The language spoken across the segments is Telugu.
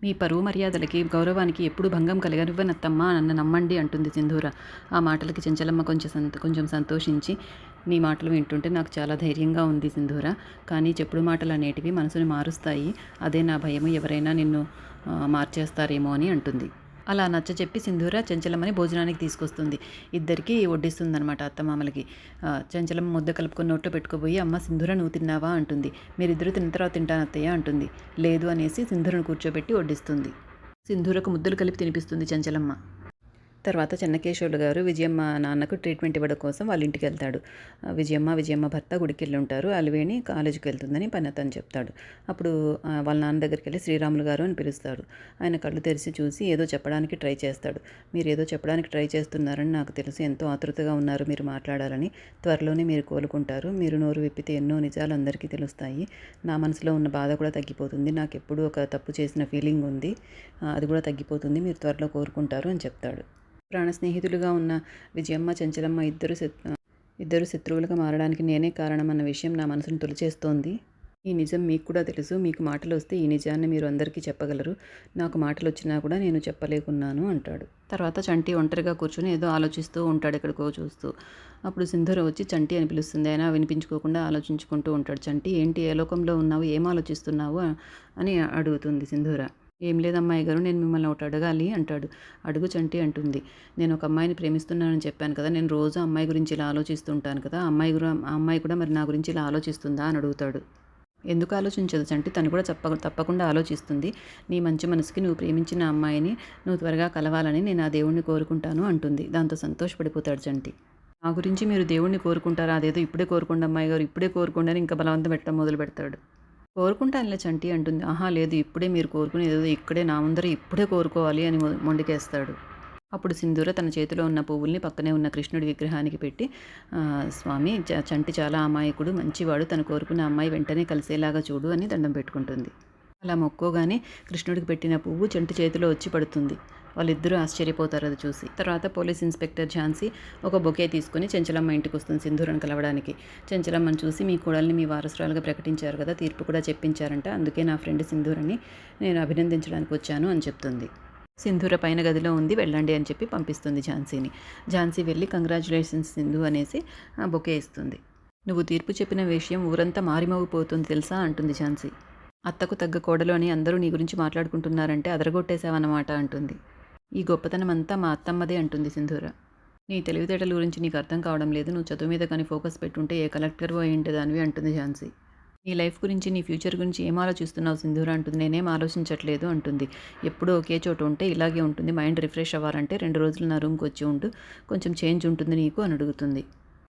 మీ పరువు మర్యాదలకి, గౌరవానికి ఎప్పుడు భంగం కలగనివ్వనత్తమ్మా నన్ను నమ్మండి అంటుంది సింధూర. ఆ మాటలకి చెంచలమ్మ కొంచెం సంతోషించి, నీ మాటలు వింటుంటే నాకు చాలా ధైర్యంగా ఉంది సింధూర. కానీ చెప్పుడు మాటలు అనేటివి మనసుని మారుస్తాయి. అదే నా భయము, ఎవరైనా నిన్ను మార్చేస్తారేమో అని అంటుంది. అలా నచ్చచెప్పి సింధూర చెంచలమ్మని భోజనానికి తీసుకొస్తుంది. ఇద్దరికీ వడ్డిస్తుందనమాట అత్తమామలకి. చెంచలమ్మ ముద్ద కలుపుకొని నోట్లో పెట్టుకోబోయి, అమ్మ సింధూర నువ్వు తిన్నావా అంటుంది. మీరిద్దరూ తిన్న తర్వాత తింటాను అత్తయ్య అంటుంది. లేదు అనేసి సింధూరను కూర్చోబెట్టి వడ్డిస్తుంది. సింధూరకు ముద్దలు కలిపి తినిపిస్తుంది చెంచలమ్మ. తర్వాత చెన్నకేశవులు గారు విజయమ్మ నాన్నకు ట్రీట్మెంట్ ఇవ్వడం కోసం వాళ్ళ ఇంటికి వెళ్తాడు. విజయమ్మ భర్త గుడికి వెళ్ళి ఉంటారు. అలివేణి కాలేజీకి వెళ్తుందని పని అతను చెప్తాడు. అప్పుడు వాళ్ళ నాన్న దగ్గరికి వెళ్ళి శ్రీరాములు గారు అని పిలుస్తాడు. ఆయన కళ్ళు తెరిచి చూసి ఏదో చెప్పడానికి ట్రై చేస్తాడు. మీరు ఏదో చెప్పడానికి ట్రై చేస్తున్నారని నాకు తెలుసు. ఎంతో ఆతృతగా ఉన్నారు మీరు మాట్లాడాలని. త్వరలోనే మీరు కోలుకుంటారు. మీరు నోరు విప్పితే ఎన్నో నిజాలు అందరికీ తెలుస్తాయి. నా మనసులో ఉన్న బాధ కూడా తగ్గిపోతుంది. నాకు ఎప్పుడూ ఒక తప్పు చేసిన ఫీలింగ్ ఉంది. అది కూడా తగ్గిపోతుంది. మీరు త్వరలో కోరుకుంటారు అని చెప్తాడు. ప్రాణ స్నేహితులుగా ఉన్న విజయమ్మ, చెంచలమ్మ ఇద్దరు శత్రువులుగా మారడానికి నేనే కారణమన్న విషయం నా మనసును తొలిచేస్తోంది. ఈ నిజం మీకు కూడా తెలుసు. మీకు మాటలు వస్తే ఈ నిజాన్ని మీరు అందరికీ చెప్పగలరు. నాకు మాటలు వచ్చినా కూడా నేను చెప్పలేకున్నాను అంటాడు. తర్వాత చంటి ఒంటరిగా కూర్చొని ఏదో ఆలోచిస్తూ ఉంటాడు ఎక్కడికో చూస్తూ. అప్పుడు సింధూర వచ్చి చంటి అని పిలుస్తుంది. అయినా వినిపించుకోకుండా ఆలోచించుకుంటూ ఉంటాడు. చంటి, ఏంటి ఏ లోకంలో ఉన్నావు, ఏం ఆలోచిస్తున్నావు అని అడుగుతుంది సింధూర. ఏం లేదమ్మాయి గారు, నేను మిమ్మల్ని ఒకటి అడగాలి అంటాడు. అడుగు చంటి అంటుంది. నేను ఒక అమ్మాయిని ప్రేమిస్తున్నానని చెప్పాను కదా, నేను రోజు అమ్మాయి గురించి ఇలా ఆలోచిస్తుంటాను కదా, ఆ అమ్మాయి కూడా మరి నా గురించి ఇలా ఆలోచిస్తుందా అని అడుగుతాడు. ఎందుకు ఆలోచించదు చంటి, తను కూడా తప్పకుండా ఆలోచిస్తుంది. నీ మంచి మనసుకి నువ్వు ప్రేమించిన అమ్మాయిని నువ్వు త్వరగా కలవాలని నేను ఆ దేవుణ్ణి కోరుకుంటాను అంటుంది. దాంతో సంతోషపడిపోతాడు చంటి. నా గురించి మీరు దేవుణ్ణి కోరుకుంటారా, అదేదో ఇప్పుడే కోరుకోండి అమ్మాయి గారు, ఇప్పుడే కోరుకోండి అని ఇంకా బలవంతం పెట్టడం మొదలు పెడతాడు. కోరుకుంటానులే చంటి అంటుంది. ఆహా లేదు, ఇప్పుడే మీరు కోరుకునేది ఏదో ఇక్కడే నా ముందర ఇప్పుడే కోరుకోవాలి అని మొండికేస్తాడు. అప్పుడు సింధూర తన చేతిలో ఉన్న పువ్వుల్ని పక్కనే ఉన్న కృష్ణుడి విగ్రహానికి పెట్టి, స్వామి చంటి చాలా అమాయకుడు, మంచివాడు, తను కోరుకున్న అమ్మాయి వెంటనే కలిసేలాగా చూడు అని దండం పెట్టుకుంటుంది. అలా మొక్కోగానే కృష్ణుడికి పెట్టిన పువ్వు చంటి చేతిలో వచ్చి పడుతుంది. వాళ్ళిద్దరూ ఆశ్చర్యపోతారు అది చూసి. తర్వాత పోలీస్ ఇన్స్పెక్టర్ ఝాన్సీ ఒక బొకే తీసుకుని చెంచలమ్మ ఇంటికి వస్తుంది సింధూరను కలవడానికి. చెంచలమ్మని చూసి, మీ కోడల్ని మీ వారసురాలుగా ప్రకటించారు కదా, తీర్పు కూడా చెప్పించారంట, అందుకే నా ఫ్రెండ్ సింధూరని నేను అభినందించడానికి వచ్చాను అని చెప్తుంది. సింధూర పైన గదిలో ఉంది, వెళ్ళండి అని చెప్పి పంపిస్తుంది ఝాన్సీని. ఝాన్సీ వెళ్ళి కంగ్రాచులేషన్స్ సింధు అనేసి బొకే ఇస్తుంది. నువ్వు తీర్పు చెప్పిన విషయం ఊరంతా మారిమోగిపోతుంది తెలుసా అంటుంది ఝాన్సీ. అత్తకు తగ్గ కోడలు అని అందరూ నీ గురించి మాట్లాడుకుంటున్నారంటే అదరగొట్టేశావన్నమాట అంటుంది. ఈ గొప్పతనం అంతా మా అత్తమ్మదే అంటుంది సింధూర. నీ తెలివితేటల గురించి నీకు అర్థం కావడం లేదు. నువ్వు చదువు మీద కానీ ఫోకస్ పెట్టుంటే ఏ కలెక్టర్ అయి ఉండేదానివి అంటుంది ఝాన్సీ. నీ లైఫ్ గురించి, నీ ఫ్యూచర్ గురించి ఏం ఆలోచిస్తున్నావు సింధూర అంటుంది. నేనేం ఆలోచించట్లేదు అంటుంది. ఎప్పుడూ ఒకే చోట ఉంటే ఇలాగే ఉంటుంది. మైండ్ రిఫ్రెష్ అవ్వాలంటే 2 రోజులు నా రూమ్కి వచ్చి ఉండు, కొంచెం చేంజ్ ఉంటుంది నీకు అని అడుగుతుంది.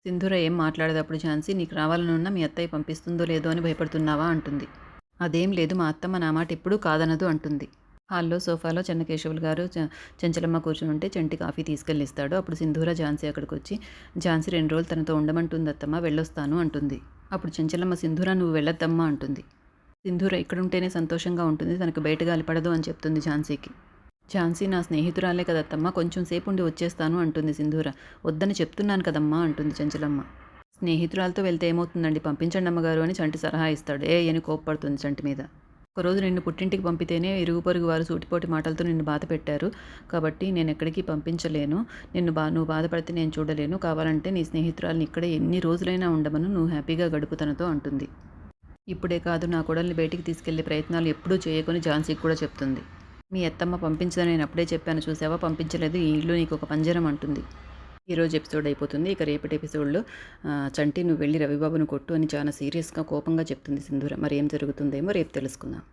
సింధూర ఏం మాట్లాడేటప్పుడు ఝాన్సీ, నీకు రావాలనున్నా మీ అత్తయ్య పంపిస్తుందో లేదో అని భయపడుతున్నావా అంటుంది. అదేం లేదు, మా అత్తమ్మ నా మాట ఎప్పుడూ కాదనదు అంటుంది. హాల్లో సోఫాలో చెన్నకేశవులు గారు చెంచలమ్మ కూర్చుని ఉంటే చంటి కాఫీ తీసుకెళ్ళిస్తాడు. అప్పుడు సింధూర ఝాన్సీ అక్కడికి వచ్చి, ఝాన్సీ 2 రోజులు తనతో ఉండమంటుంది అత్తమ్మ, వెళ్ళొస్తాను అంటుంది. అప్పుడు చెంచలమ్మ, సింధూర నువ్వు వెళ్ళొద్దమ్మా అంటుంది. సింధూర ఇక్కడుంటేనే సంతోషంగా ఉంటుంది, తనకు బయట గాలి పడదు అని చెప్తుంది ఝాన్సీకి. ఝాన్సీ నా స్నేహితురాలే కదత్తమ్మ, కొంచెం సేపు ఉండి వచ్చేస్తాను అంటుంది సింధూర. వద్దని చెప్తున్నాను కదమ్మా అంటుంది చెంచలమ్మ. స్నేహితురాలతో వెళ్తే ఏమవుతుందండి, పంపించండి అమ్మగారు అని చంటి సలహా ఇస్తాడు. అని కోప్పడుతుంది చంటి మీద. ఒకరోజు నిన్ను పుట్టింటికి పంపితేనే ఇరుగు పొరుగు వారు సూటిపోటి మాటలతో నిన్ను బాధ పెట్టారు, కాబట్టి నేను ఎక్కడికి పంపించలేను. నువ్వు బాధపడితే నేను చూడలేను. కావాలంటే నీ స్నేహితురాలని ఇక్కడే ఎన్ని రోజులైనా ఉండమను, నువ్వు హ్యాపీగా గడుపు తనతో అంటుంది. ఇప్పుడే కాదు, నా కోడల్ని బయటికి తీసుకెళ్లే ప్రయత్నాలు ఎప్పుడూ చేయకొని ఝాన్సీకి కూడా చెప్తుంది. మీ అత్తమ్మ పంపించదని నేను అప్పుడే చెప్పాను చూసావా, పంపించలేదు, ఈ ఇల్లు నీకు ఒక పంజరం అంటుంది. ఈరోజు ఎపిసోడ్ అయిపోతుంది. ఇక రేపటి ఎపిసోడ్లో చంటి నువ్వు వెళ్ళి రవిబాబును కొట్టు అని చాలా సీరియస్గా కోపంగా చెప్తుంది సింధూర. మరి ఏం జరుగుతుందేమో రేపు తెలుసుకుందాం.